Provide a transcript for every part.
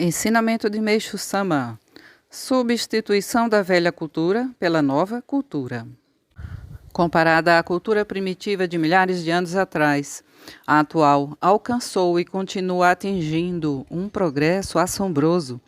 Ensinamento de Meixo Sama: substituição da velha cultura pela nova cultura. Comparada à cultura primitiva de milhares de anos atrás, a atual alcançou e continua atingindo um progresso assombroso.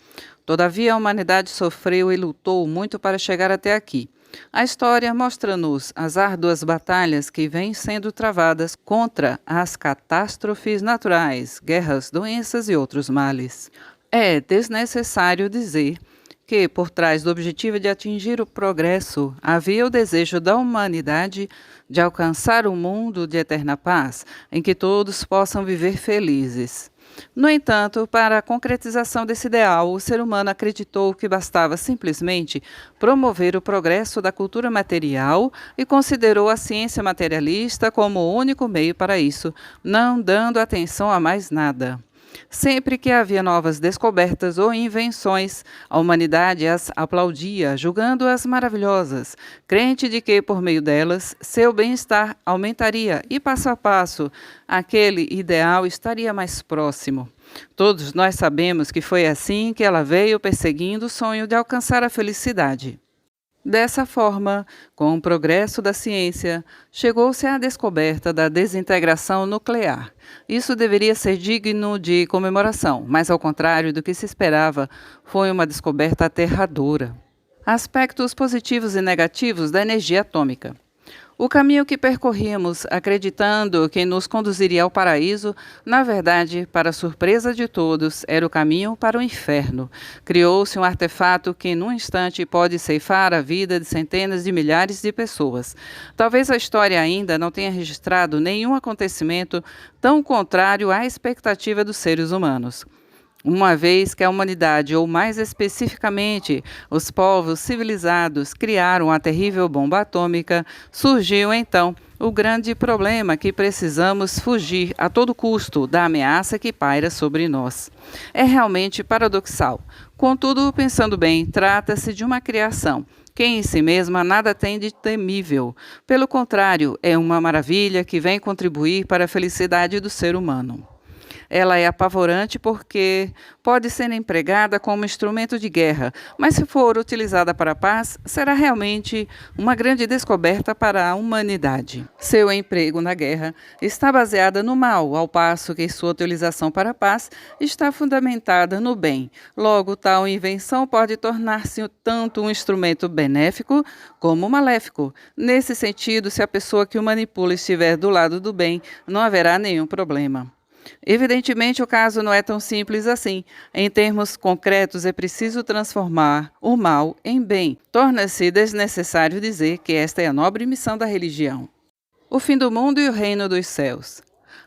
Todavia, a humanidade sofreu e lutou muito para chegar até aqui. A história mostra-nos as árduas batalhas que vêm sendo travadas contra as catástrofes naturais, guerras, doenças e outros males. É desnecessário dizer que, por trás do objetivo de atingir o progresso, havia o desejo da humanidade de alcançar um mundo de eterna paz, em que todos possam viver felizes. No entanto, para a concretização desse ideal, o ser humano acreditou que bastava simplesmente promover o progresso da cultura material e considerou a ciência materialista como o único meio para isso, não dando atenção a mais nada. Sempre que havia novas descobertas ou invenções, a humanidade as aplaudia, julgando-as maravilhosas, crente de que, por meio delas, seu bem-estar aumentaria e, passo a passo, aquele ideal estaria mais próximo. Todos nós sabemos que foi assim que ela veio perseguindo o sonho de alcançar a felicidade. Dessa forma, com o progresso da ciência, chegou-se à descoberta da desintegração nuclear. Isso deveria ser digno de comemoração, mas ao contrário do que se esperava, foi uma descoberta aterradora. Aspectos positivos e negativos da energia atômica. O caminho que percorríamos, acreditando que nos conduziria ao paraíso, na verdade, para surpresa de todos, era o caminho para o inferno. Criou-se um artefato que, num instante, pode ceifar a vida de centenas de milhares de pessoas. Talvez a história ainda não tenha registrado nenhum acontecimento tão contrário à expectativa dos seres humanos. Uma vez que a humanidade, ou mais especificamente os povos civilizados, criaram a terrível bomba atômica, surgiu então o grande problema que precisamos fugir a todo custo da ameaça que paira sobre nós. É realmente paradoxal. Contudo, pensando bem, trata-se de uma criação que em si mesma nada tem de temível. Pelo contrário, é uma maravilha que vem contribuir para a felicidade do ser humano. Ela é apavorante porque pode ser empregada como instrumento de guerra, mas se for utilizada para a paz, será realmente uma grande descoberta para a humanidade. Seu emprego na guerra está baseada no mal, ao passo que sua utilização para a paz está fundamentada no bem. Logo, tal invenção pode tornar-se tanto um instrumento benéfico como maléfico. Nesse sentido, se a pessoa que o manipula estiver do lado do bem, não haverá nenhum problema. Evidentemente, o caso não é tão simples assim. Em termos concretos, é preciso transformar o mal em bem. Torna-se desnecessário dizer que esta é a nobre missão da religião. O fim do mundo e o reino dos céus.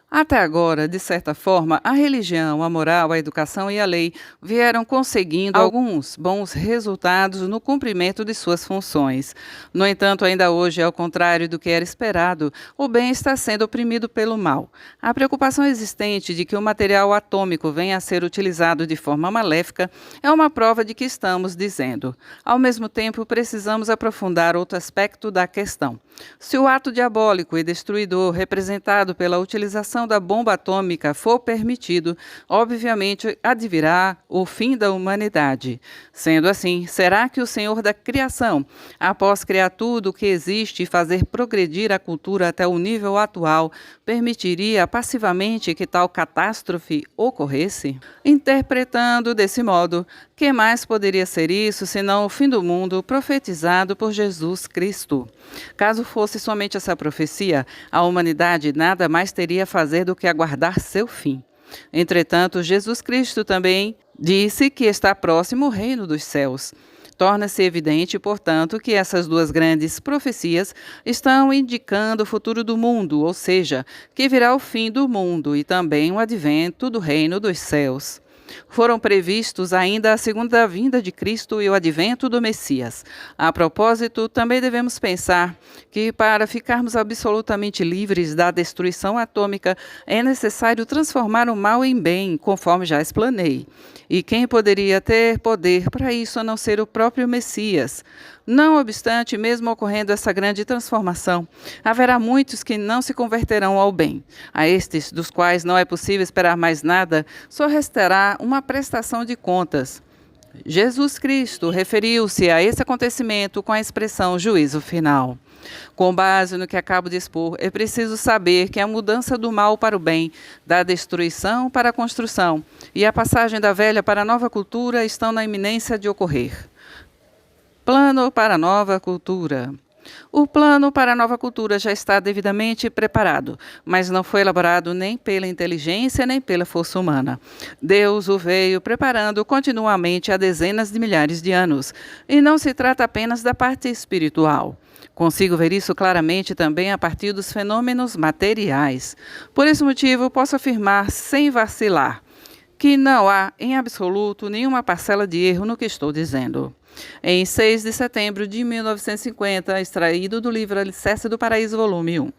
Até agora, de certa forma, a religião, a moral, a educação e a lei vieram conseguindo alguns bons resultados no cumprimento de suas funções. No entanto, ainda hoje, ao contrário do que era esperado, o bem está sendo oprimido pelo mal. A preocupação existente de que o material atômico venha a ser utilizado de forma maléfica é uma prova de que estamos dizendo. Ao mesmo tempo, precisamos aprofundar outro aspecto da questão. Se o ato diabólico e destruidor representado pela utilização da bomba atômica for permitido, obviamente advirá o fim da humanidade. Sendo assim, será que o Senhor da criação, após criar tudo o que existe e fazer progredir a cultura até o nível atual, permitiria passivamente que tal catástrofe ocorresse? Interpretando desse modo, que mais poderia ser isso senão o fim do mundo profetizado por Jesus Cristo? Caso fosse somente essa profecia, a humanidade nada mais teria a fazer do que aguardar seu fim. Entretanto, Jesus Cristo também disse que está próximo o reino dos céus. Torna-se evidente, portanto, que essas duas grandes profecias estão indicando o futuro do mundo, ou seja, que virá o fim do mundo e também o advento do reino dos céus. Foram previstos ainda a segunda vinda de Cristo e o advento do Messias. A propósito, também devemos pensar que, para ficarmos absolutamente livres da destruição atômica, é necessário transformar o mal em bem, conforme já explanei. E quem poderia ter poder para isso a não ser o próprio Messias? Não obstante, mesmo ocorrendo essa grande transformação, haverá muitos que não se converterão ao bem. A estes, dos quais não é possível esperar mais nada, só restará uma prestação de contas. Jesus Cristo referiu-se a esse acontecimento com a expressão juízo final. Com base no que acabo de expor, é preciso saber que a mudança do mal para o bem, da destruição para a construção e a passagem da velha para a nova cultura estão na iminência de ocorrer. Plano para a nova cultura. O plano para a nova cultura já está devidamente preparado, mas não foi elaborado nem pela inteligência nem pela força humana. Deus o veio preparando continuamente há dezenas de milhares de anos, e não se trata apenas da parte espiritual. Consigo ver isso claramente também a partir dos fenômenos materiais. Por esse motivo, posso afirmar sem vacilar que não há, em absoluto, nenhuma parcela de erro no que estou dizendo. Em 6 de setembro de 1950, extraído do livro Alicerce do Paraíso, volume 1.